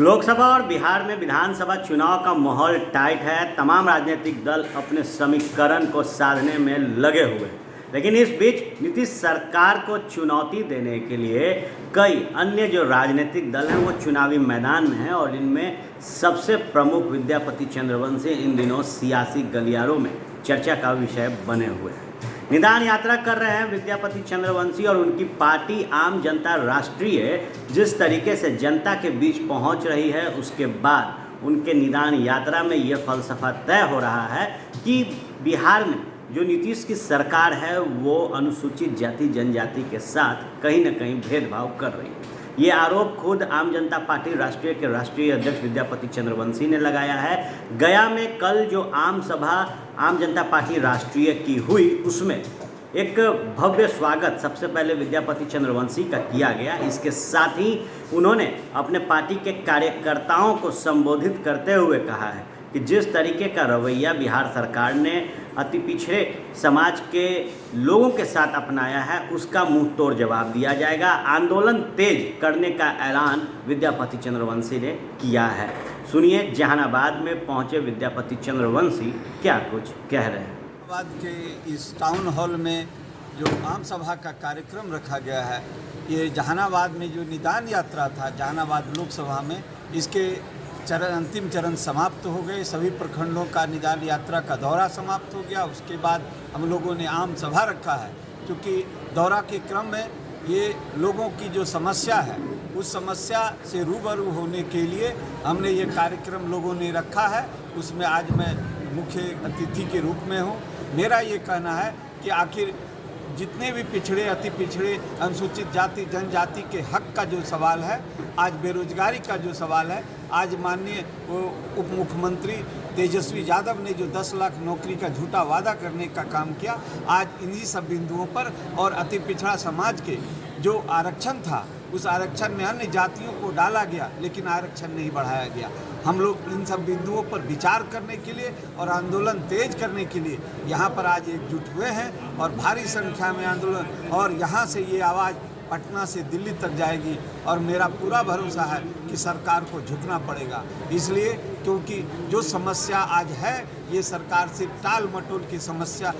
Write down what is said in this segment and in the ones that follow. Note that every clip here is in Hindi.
लोकसभा और बिहार में विधानसभा चुनाव का माहौल टाइट है। तमाम राजनीतिक दल अपने समीकरण को साधने में लगे हुए हैं, लेकिन इस बीच नीतीश सरकार को चुनौती देने के लिए कई अन्य जो राजनीतिक दल हैं वो चुनावी मैदान में हैं और इनमें सबसे प्रमुख विद्यापति चंद्रवंशी इन दिनों सियासी गलियारों में चर्चा का विषय बने हुए हैं। निदान यात्रा कर रहे हैं विद्यापति चंद्रवंशी और उनकी पार्टी आम जनता राष्ट्रीय जिस तरीके से जनता के बीच पहुंच रही है, उसके बाद उनके निदान यात्रा में यह फलसफा तय हो रहा है कि बिहार में जो नीतीश की सरकार है वो अनुसूचित जाति जनजाति के साथ कहीं न कहीं भेदभाव कर रही है। ये आरोप खुद आम जनता पार्टी राष्ट्रीय के राष्ट्रीय अध्यक्ष विद्यापति चंद्रवंशी ने लगाया है। गया में कल जो आम सभा आम जनता पार्टी राष्ट्रीय की हुई, उसमें एक भव्य स्वागत सबसे पहले विद्यापति चंद्रवंशी का किया गया। इसके साथ ही उन्होंने अपने पार्टी के कार्यकर्ताओं को संबोधित करते हुए कहा है कि जिस तरीके का रवैया बिहार सरकार ने अति पिछड़े समाज के लोगों के साथ अपनाया है, उसका मुंह तोड़ जवाब दिया जाएगा। आंदोलन तेज करने का ऐलान विद्यापति चंद्रवंशी ने किया है। सुनिए जहानाबाद में पहुंचे विद्यापति चंद्रवंशी क्या कुछ कह रहे हैं। जहानाबाद के इस टाउन हॉल में जो आम सभा का कार्यक्रम रखा गया है, ये जहानाबाद में जो निदान यात्रा था जहानाबाद लोकसभा में, इसके अंतिम चरण समाप्त हो गए। सभी प्रखंडों का निदान यात्रा का दौरा समाप्त हो गया। उसके बाद हम लोगों ने आम सभा रखा है, क्योंकि दौरा के क्रम में ये लोगों की जो समस्या है उस समस्या से रूबरू होने के लिए हमने ये कार्यक्रम लोगों ने रखा है। उसमें आज मैं मुख्य अतिथि के रूप में हूँ। मेरा ये कहना है कि आखिर जितने भी पिछड़े अति पिछड़े अनुसूचित जाति जनजाति के हक का जो सवाल है, आज बेरोजगारी का जो सवाल है, आज माननीय उप मुख्यमंत्री तेजस्वी यादव ने जो 10 लाख नौकरी का झूठा वादा करने का काम किया, आज इन्हीं सब बिंदुओं पर और अति पिछड़ा समाज के जो आरक्षण था उस आरक्षण में अन्य जातियों को डाला गया, लेकिन आरक्षण नहीं बढ़ाया गया। हम लोग इन सब बिंदुओं पर विचार करने के लिए और आंदोलन तेज करने के लिए यहाँ पर आज एकजुट हुए हैं और भारी संख्या में आंदोलन, और यहाँ से ये आवाज़ पटना से दिल्ली तक जाएगी और मेरा पूरा भरोसा है कि सरकार को झुकना पड़ेगा। इसलिए क्योंकि जो समस्या आज है ये सरकार सिर्फ टाल मटोल की समस्या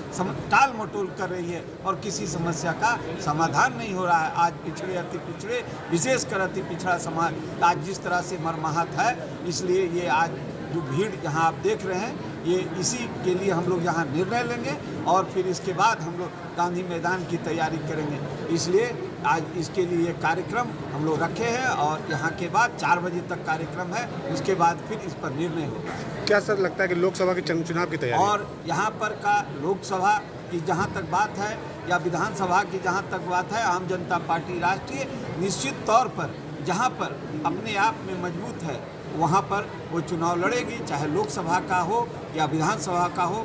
टाल मटोल कर रही है और किसी समस्या का समाधान नहीं हो रहा है। आज पिछड़े अति पिछड़े विशेषकर अति पिछड़ा समाज आज जिस तरह से मरमाहत है, इसलिए ये आज जो भीड़ यहाँ आप देख रहे हैं ये इसी के लिए हम लोग यहाँ निर्णय लेंगे और फिर इसके बाद हम लोग गांधी मैदान की तैयारी करेंगे। इसलिए आज इसके लिए ये कार्यक्रम हम लोग रखे हैं और यहाँ के बाद 4 बजे तक कार्यक्रम है, उसके बाद फिर इस पर निर्णय होगा। क्या सर लगता है कि लोकसभा के चुनाव की तैयारी और यहाँ पर का लोकसभा की जहाँ तक बात है या विधानसभा की जहाँ तक बात है, आम जनता पार्टी राष्ट्रीय निश्चित तौर पर जहाँ पर अपने आप में मजबूत है वहाँ पर वो चुनाव लड़ेगी, चाहे लोकसभा का हो या विधानसभा का हो,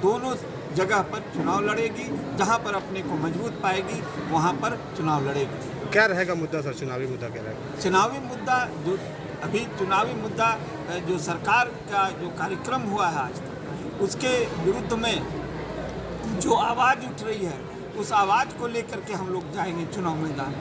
दोनों जगह पर चुनाव लड़ेगी। जहाँ पर अपने को मजबूत पाएगी वहाँ पर चुनाव लड़ेगी। क्या रहेगा मुद्दा सर? चुनावी मुद्दा क्या रहेगा? चुनावी मुद्दा जो अभी चुनावी मुद्दा जो सरकार का जो कार्यक्रम हुआ है आज तक, उसके विरुद्ध में जो आवाज़ उठ रही है उस आवाज़ को लेकर के हम लोग जाएंगे चुनाव मैदान।